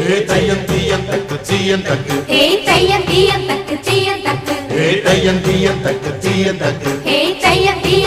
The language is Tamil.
தையம் தீயம் தக்கு சீயம் தக்கு தையம் தீயம் தக்கு சீயம் தக்கு தையம் தீயம் தக்கு சீயம் தக்கு தையம் தீயம்